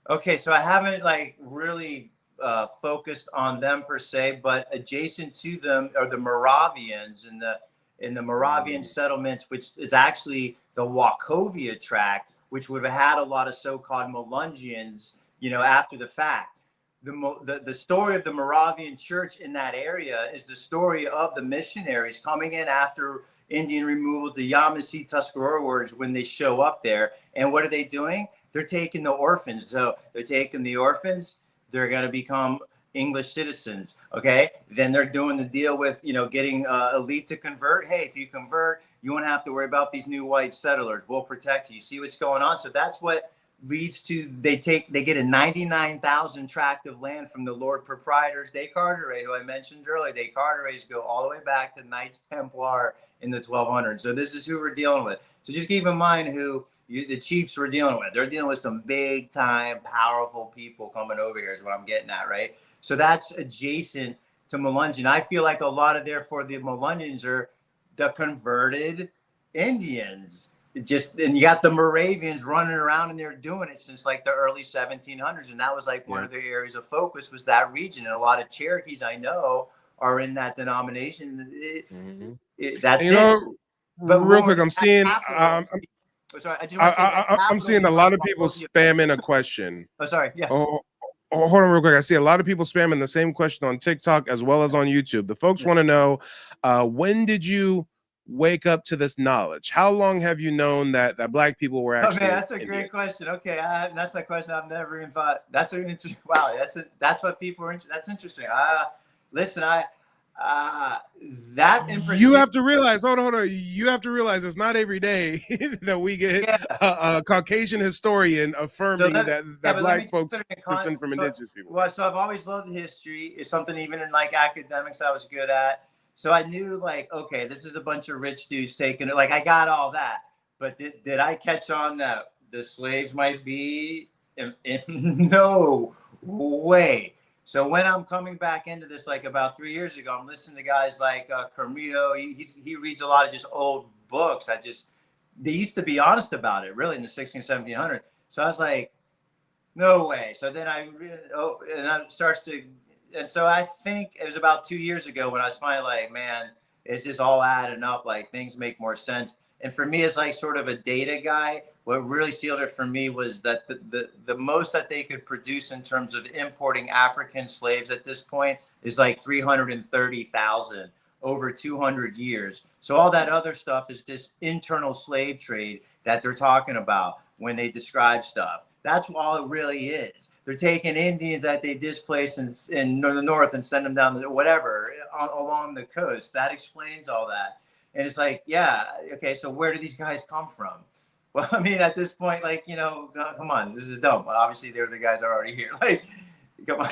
Okay, so I haven't like really focused on them per se, but adjacent to them are the Moravians in the Moravian settlements, which is actually the Wachovia tract, which would have had a lot of so-called Melungeons, you know, after the fact. The story of the Moravian church in that area is the story of the missionaries coming in after Indian removals, the Yamasee Tuscarora words, when they show up there. And what are they doing? They're taking the orphans. So they're taking the orphans. They're going to become English citizens. Okay. Then they're doing the deal with, you know, getting elite to convert. Hey, if you convert, you won't have to worry about these new white settlers. We'll protect you. You see what's going on? So that's what leads to, they get a 99,000 tract of land from the Lord Proprietors de Carteret, who I mentioned earlier. De Carteret's go all the way back to Knights Templar in the 1200s. So this is who we're dealing with. So just keep in mind who the chiefs were dealing with. They're dealing with some big time, powerful people coming over here is what I'm getting at, right? So that's adjacent to Melungeon. I feel like a lot of, therefore, the Melungeons are the converted Indians. And you got the Moravians running around, and they're doing it since like the early 1700s. And that was like one of their areas of focus, was that region. And a lot of Cherokees I know are in that denomination. That's it. But real quick, I'm seeing sorry, I just want to say I'm seeing a lot of people spamming a question. Oh, sorry. Yeah. Oh, hold on real quick. I see a lot of people spamming the same question on TikTok as well as on YouTube. The folks want to know, when did you wake up to this knowledge? How long have you known that Black people were actually? Oh man, that's a great question. Okay, that's a question I've never even thought. That's an interesting. Wow, that's what people are. That's interesting. Listen, that in you have to realize. Hold on. You have to realize it's not every day that we get a Caucasian historian affirming that Black folks descend from indigenous people. Well, so I've always loved history. It's something even in like academics I was good at. So I knew, like, okay, this is a bunch of rich dudes taking it. Like, I got all that. But did I catch on that the slaves might be? No way. So when I'm coming back into this, like about 3 years ago, I'm listening to guys like Carmillo. He reads a lot of just old books. They used to be honest about it, really, in the 1700s. So I was like, no way. So then and so I think it was about 2 years ago when I was finally like, man, it's just all adding up. Like, things make more sense. And for me, as like sort of a data guy, what really sealed it for me was that the most that they could produce in terms of importing African slaves at this point is like 330,000 over 200 years. So all that other stuff is just internal slave trade that they're talking about when they describe stuff. That's all it really is. They're taking Indians that they displaced in the north and send them down to whatever along the coast. That explains all that. And it's like, yeah, okay, so where do these guys come from? Well, I mean, at this point, like, you know, come on, this is dumb. Well, obviously, they're the guys that are already here. Like, come on.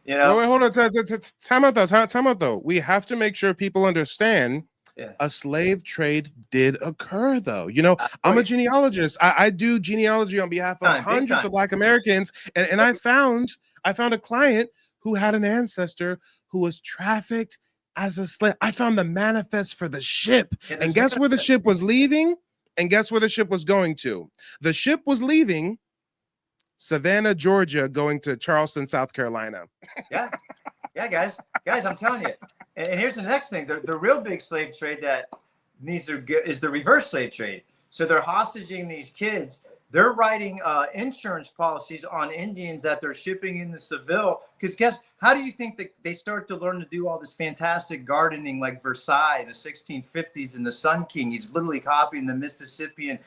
You know? Wait, hold on. Time out though. We have to make sure people understand Yeah. a slave trade did occur, though. You know, I'm a Right. genealogist. I do genealogy on behalf of Big hundreds time. of Black Americans, and I found a client who had an ancestor who was trafficked as a slave. I found the manifest for the ship, Yeah, and there's guess where the ship was leaving, and guess where the ship was going to. The ship was leaving Savannah, Georgia, going to Charleston, South Carolina. yeah. Yeah, guys, I'm telling you. And here's the next thing: the real big slave trade that needs to get is the reverse slave trade. So they're hostaging these kids. They're writing insurance policies on Indians that they're shipping into Seville. Because guess how do you think that they start to learn to do all this fantastic gardening like Versailles, the 1650s, and the Sun King? He's literally copying the Mississippian.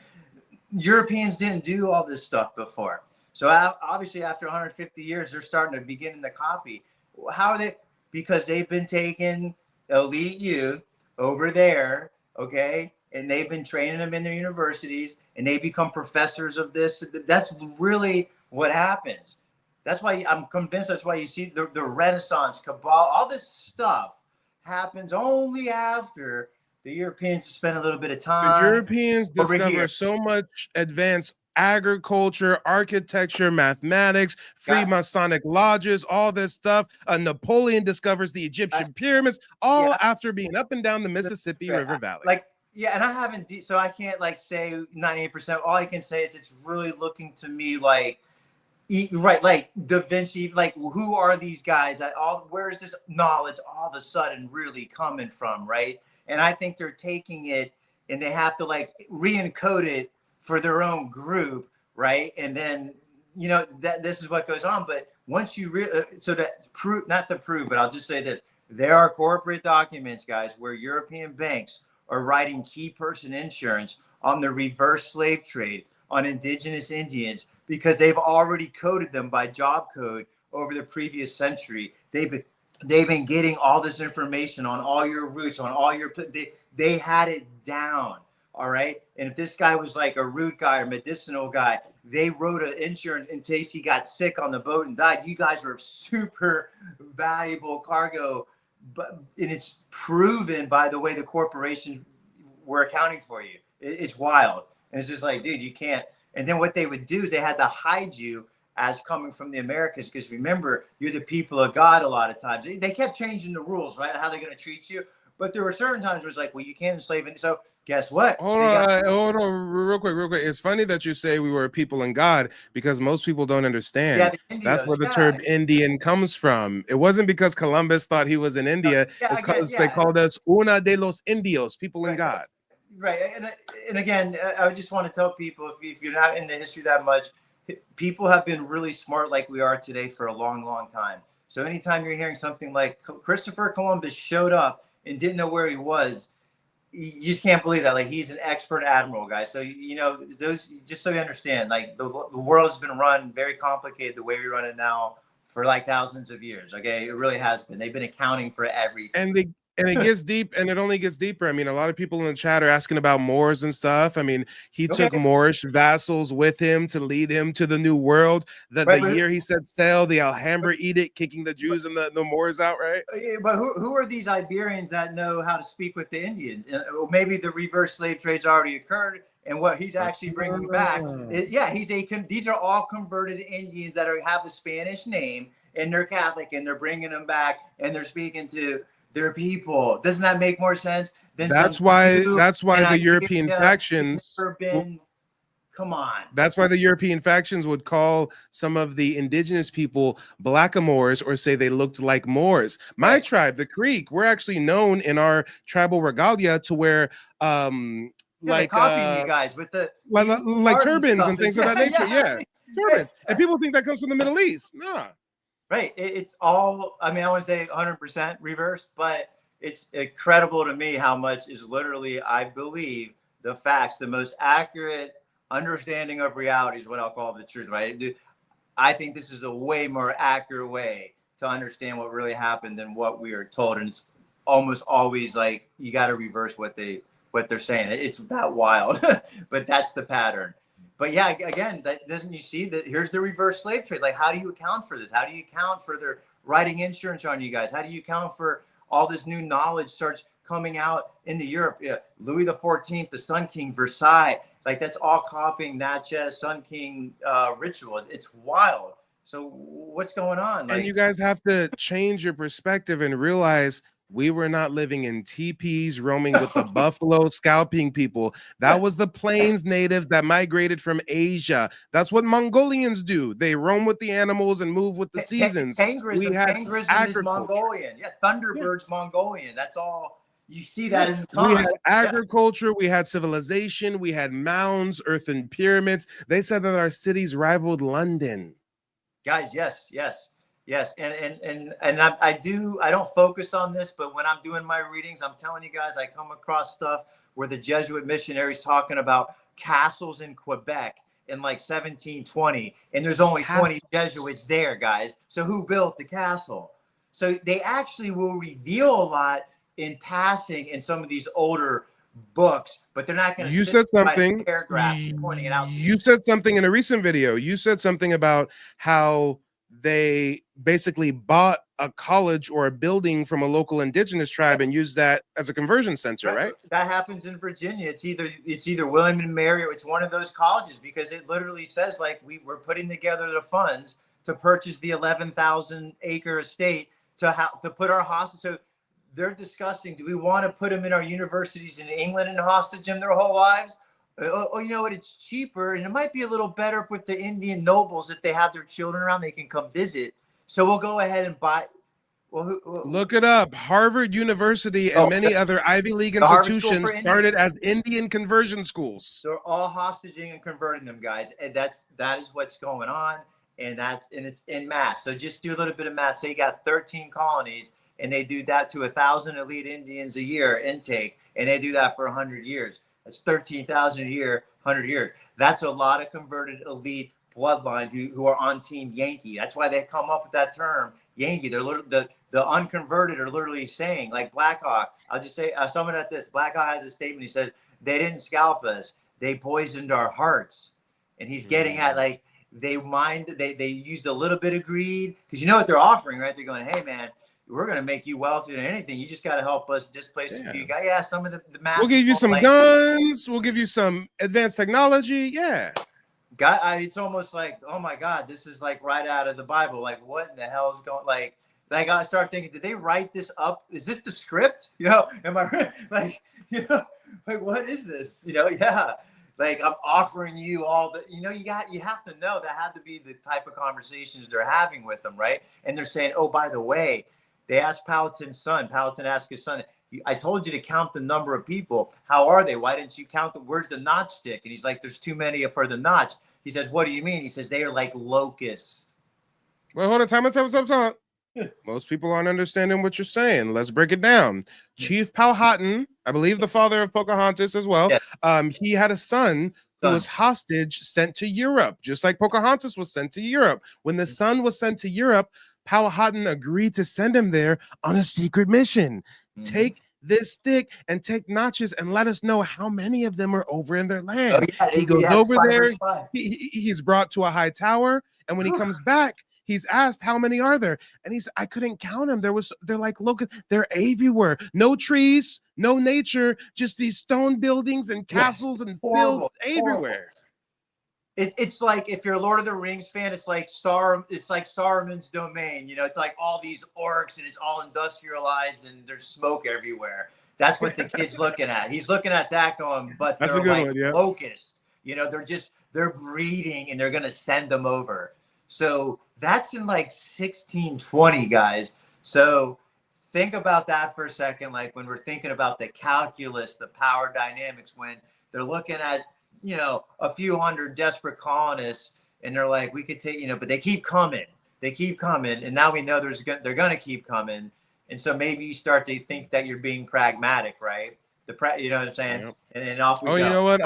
Europeans didn't do all this stuff before. So obviously, after 150 years, they're starting to begin to copy. How are they? Because they've been taking elite youth over there, okay, and they've been training them in their universities, and they become professors of this. That's really what happens. That's why I'm convinced. That's why you see the Renaissance, Cabal, all this stuff happens only after the Europeans spend a little bit of The time Europeans over here. discover so much advanced agriculture, architecture, mathematics, Freemasonic lodges, all this stuff. Napoleon discovers the Egyptian pyramids, all Yeah. after being up and down the Mississippi River Valley. Like, yeah, and I haven't, so I can't like say 98%. All I can say is it's really looking to me like, right, like Da Vinci, like who are these guys? Where is this knowledge all of a sudden really coming from, right? And I think they're taking it and they have to like re-encode it for their own group, right? And then that this is what goes on. But once you so that prove, not to prove, but I'll just say this: there are corporate documents, guys, where European banks are writing key person insurance on the reverse slave trade on indigenous Indians because they've already coded them by job code over the previous century. They've been getting all this information on all your roots, on all your they had it down. All right. And if this guy was like a root guy or medicinal guy, they wrote an insurance in case he got sick on the boat and died. You guys were super valuable cargo. And it's proven by the way the corporations were accounting for you. It's wild. And it's just like, dude, you can't. And then what they would do is they had to hide you as coming from the Americas. Because remember, you're the people of God a lot of times. They kept changing the rules, right? How they're going to treat you. But there were certain times where it's like, well, you can't enslave it. So guess what? Hold on, real quick. It's funny that you say we were people in God because most people don't understand. Yeah, the Indios, that's where the term Indian comes from. It wasn't because Columbus thought he was in India. It's because they called us una de los indios, people in God. Right. And again, I just want to tell people, if you're not in the history that much, people have been really smart like we are today for a long, long time. So anytime you're hearing something like Christopher Columbus showed up and didn't know where he was, you just can't believe that. Like, he's an expert admiral, guys. So, those, just so you understand, like the world has been run very complicated the way we run it now for like thousands of years. Okay. It really has been. They've been accounting for everything. And it gets deep, and it only gets deeper. I mean, a lot of people in the chat are asking about Moors and stuff. I mean, he took Moorish vassals with him to lead him to the new world. The year he set sail, the Alhambra edict, kicking the Jews and the Moors out, right? But who are these Iberians that know how to speak with the Indians? Maybe the reverse slave trade's already occurred, and what he's actually bringing back is, these are all converted Indians that have a Spanish name, and they're Catholic, and they're bringing them back, and they're speaking to their people. Doesn't that make more sense? That's why the European factions. Come on. That's why the European factions would call some of the indigenous people blackamoors or say they looked like Moors. My tribe, the Creek, we're actually known in our tribal regalia to wear like copying you guys with the like turbans and things of that nature. Yeah. Turbans. And people think that comes from the Middle East. Nah. Right. It's all, I mean, I want to say 100% reversed, but it's incredible to me how much is literally, I believe, the facts, the most accurate understanding of reality is what I'll call the truth, right? I think this is a way more accurate way to understand what really happened than what we are told. And it's almost always like you got to reverse what they're saying. It's that wild, but that's the pattern. But yeah, again, that doesn't you see that here's the reverse slave trade? Like, how do you account for this? How do you account for their writing insurance on you guys? How do you account for all this new knowledge starts coming out into Europe? Louis the 14th, the Sun King, Versailles, like that's all copying Natchez Sun King ritual. It's wild. So what's going on? And you guys have to change your perspective and realize we were not living in teepees, roaming with the buffalo, scalping people. That was the plains natives that migrated from Asia. That's what Mongolians do. They roam with the animals and move with the seasons. We had Tangrism is Mongolian. Yeah, Thunderbird's Mongolian. That's all. You see that in the comics. We had agriculture, we had civilization, we had mounds, earthen pyramids. They said that our cities rivaled London. Guys, yes. And I don't focus on this, but when I'm doing my readings, I'm telling you guys, I come across stuff where the Jesuit missionaries talking about castles in Quebec in like 1720, and there's only 20 Jesuits there, guys. So who built the castle? So they actually will reveal a lot in passing in some of these older books, but they're not going to. You said something. Paragraph pointing it out. You said something in a recent video. You said something about how they basically bought a college or a building from a local indigenous tribe and used that as a conversion center, right? That happens in Virginia. It's either William and Mary, or it's one of those colleges, because it literally says like we're putting together the funds to purchase the 11,000 acre estate to put our hostage. So they're discussing, do we want to put them in our universities in England and hostage them their whole lives? Oh, you know what? It's cheaper, and it might be a little better with the Indian nobles if they have their children around, they can come visit. So we'll go ahead and buy. Well, look it up. Harvard University and many other Ivy League institutions started as Indian conversion schools. They're all hostaging and converting them, guys, and that is what's going on, and it's in mass. So just do a little bit of math. Say you got 13 colonies. And they do that to 1,000 elite Indians a year intake, and they do that for 100 years. That's 13,000 a year, 100 years. That's a lot of converted elite bloodline who are on Team Yankee. That's why they come up with that term, Yankee. They're the unconverted are literally saying, like Black Hawk. I'll just say, someone at this. Black Hawk has a statement. He says, they didn't scalp us. They poisoned our hearts. And he's getting at like, they used a little bit of greed, because you know what they're offering, right? They're going, hey, man, we're going to make you wealthier than anything. You just got to help us displace a few guys. Yeah, some of the mass. We'll give you some guns. We'll give you some advanced technology. Yeah. It's almost like, oh my God, this is like right out of the Bible. Like, what in the hell is going? Like I start thinking, did they write this up? Is this the script? You know, am I like, you know, like what is this? You know, yeah. Like I'm offering you all the, you know, you have to know that had to be the type of conversations they're having with them, right? And they're saying, oh, by the way. They asked Powhatan's son. Powhatan asked his son, I told you to count the number of people. How are they? Why didn't you count them? Where's the notch stick? And he's like, there's too many for the notch. He says, what do you mean? He says, they are like locusts. Well, hold on. Time. Most people aren't understanding what you're saying. Let's break it down. Chief Powhatan, I believe the father of Pocahontas as well. Yes. He had a son who was hostage sent to Europe, just like Pocahontas was sent to Europe. When the son was sent to Europe, Powhatan agreed to send him there on a secret mission. Take this stick and take notches and let us know how many of them are over in their land. He goes over there. He's brought to a high tower. And when he comes back, he's asked, how many are there? And he's, I couldn't count them. They're like, look, they're everywhere. No trees, no nature, just these stone buildings and castles and fields everywhere. It's like, if you're a Lord of the Rings fan, it's like Saruman's domain. You know, it's like all these orcs and it's all industrialized and there's smoke everywhere. That's what the kid's looking at. He's looking at that going, but they're like locusts. You know, they're breeding and they're going to send them over. So that's in like 1620, guys. So think about that for a second. Like when we're thinking about the calculus, the power dynamics, when they're looking at, you know, a few hundred desperate colonists, and they're like, we could take, you know, but they keep coming, and now we know they're going to keep coming, and so maybe you start to think that you're being pragmatic, right? You know what I'm saying? Yep. And then off we go. You know what?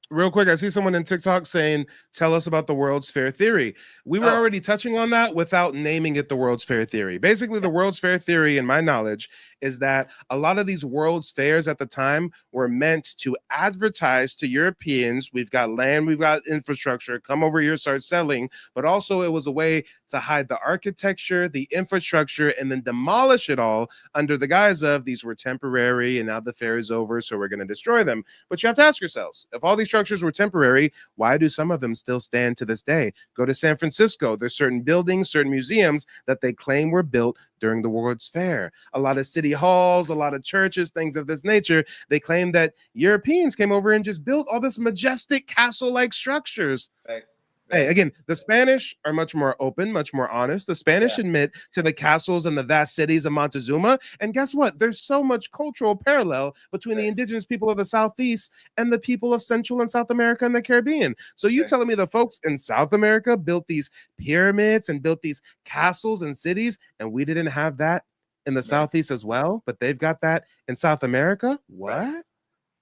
Real quick, I see someone in TikTok saying, tell us about the World's Fair theory. We were already touching on that without naming it the World's Fair theory. Basically, the World's Fair theory, in my knowledge, is that a lot of these World's Fairs at the time were meant to advertise to Europeans, we've got land, we've got infrastructure, come over here, start selling. But also it was a way to hide the architecture, the infrastructure, and then demolish it all under the guise of these were temporary and now the fair is over, so we're going to destroy them. But you have to ask yourselves, if all these structures were temporary, why do some of them still stand to this day? Go to San Francisco. There's certain buildings, certain museums that they claim were built during the World's Fair. A lot of city halls, a lot of churches, things of this nature. They claim that Europeans came over and just built all this majestic castle-like structures. Right. Hey, again, the Spanish are much more open, much more honest. The Spanish admit to the castles and the vast cities of Montezuma. And guess what? There's so much cultural parallel between the indigenous people of the Southeast and the people of Central and South America and the Caribbean. So you telling me the folks in South America built these pyramids and built these castles and cities, and we didn't have that in the Southeast as well, but they've got that in South America? What?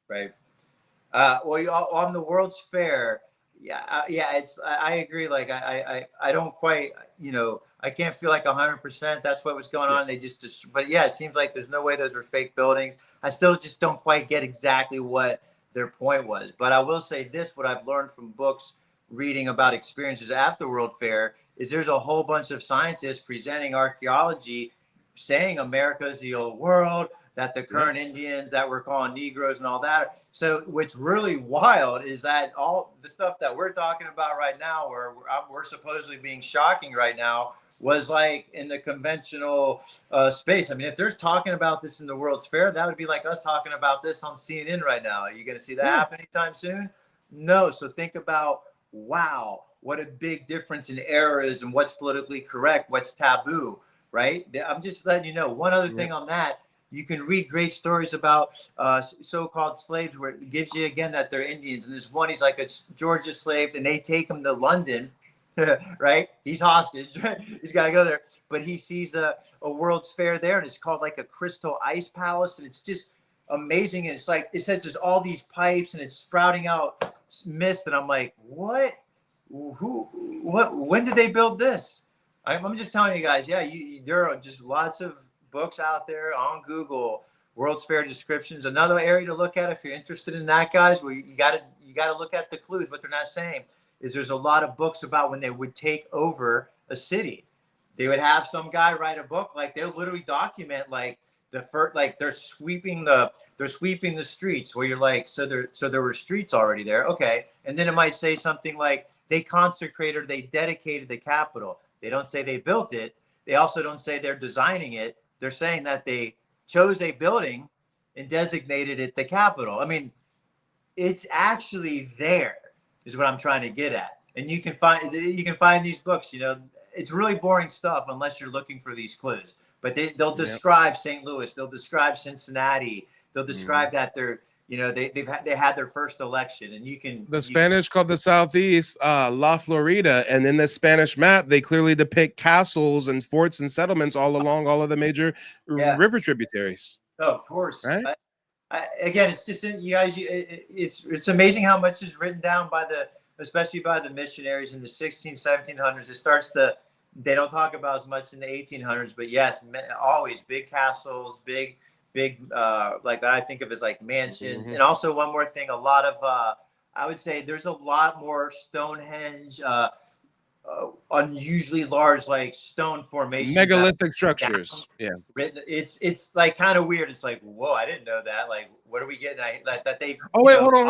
Right. Well, on the World's Fair, I agree. Like I don't quite, I can't feel like 100% that's what was going on. They but yeah, it seems like there's no way those were fake buildings. I still just don't quite get exactly what their point was. But I will say this, what I've learned from books, reading about experiences at the World Fair, is there's a whole bunch of scientists presenting archaeology saying America is the old world, that the current Indians that we're calling Negroes and all that. So what's really wild is that all the stuff that we're talking about right now, where we're supposedly being shocking right now, was like in the conventional space. I mean, if they're talking about this in the World's Fair, that would be like us talking about this on CNN right now. Are you going to see that happen anytime soon? No. So think about, wow, what a big difference in era is and what's politically correct, what's taboo, right? I'm just letting you know. One other thing on that. You can read great stories about so-called slaves where it gives you, again, that they're Indians. And there's one, he's like a Georgia slave, and they take him to London, right? He's hostage. He's got to go there. But he sees a World's Fair there, and it's called like a crystal ice palace. And it's just amazing. And it's like, it says there's all these pipes, and it's sprouting out mist. And I'm like, what? When did they build this? I'm just telling you guys, there are just lots of books out there on Google, World's Fair descriptions. Another area to look at if you're interested in that, guys, where you got to look at the clues. What they're not saying is there's a lot of books about when they would take over a city. They would have some guy write a book, like they'll literally document like the first, like they're sweeping the streets, where you're like, so there were streets already there, okay, and then it might say something like they consecrated, they dedicated the Capitol. They don't say they built it. They also don't say they're designing it. They're saying that they chose a building and designated it the Capitol. I mean, it's actually there, is what I'm trying to get at. And you can find these books. It's really boring stuff unless you're looking for these clues. But they'll describe St. Louis. They'll describe Cincinnati. They'll describe that they're, they had their first election, and the Spanish called the Southeast La Florida, and in the Spanish map they clearly depict castles and forts and settlements all along all of the major river tributaries. Oh, of course, right? Again, it's just you guys. It's amazing how much is written down especially by the missionaries in the 1700s. It starts they don't talk about as much in the 1800s, but yes, always big castles, big like I think of as like mansions. And also one more thing, a lot of I would say there's a lot more Stonehenge, unusually large like stone formations, megalithic structures. It's like kind of weird. It's like, whoa, I didn't know that. Like, what are we getting at? That they hold on.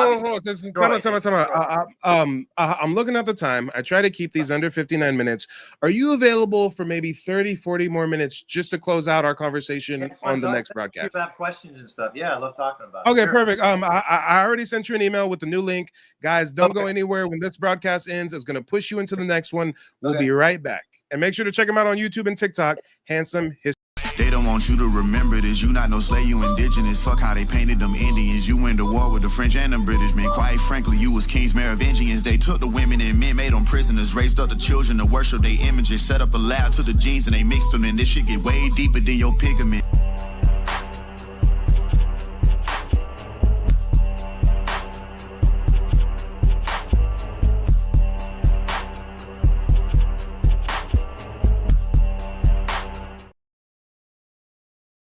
I'm looking at the time. I try to keep these under 59 minutes. Are you available for maybe 30-40 more minutes just to close out our conversation on the next broadcast? People have questions and stuff. I love talking about it. Okay, perfect. I already sent you an email with the new link. Guys, don't go anywhere. When this broadcast ends, it's going to push you into the next one. We'll be right back. And make sure to check them out on YouTube and TikTok. Handsome History. They don't want you to remember this. You not no slave, you indigenous. Fuck how they painted them Indians. You went to war with the French and the British men. Quite frankly, you was kings Merovingians. They took the women and men, made them prisoners. Raised up the children to worship their images. Set up a lab to the genes and they mixed them. And this shit get way deeper than your pigment.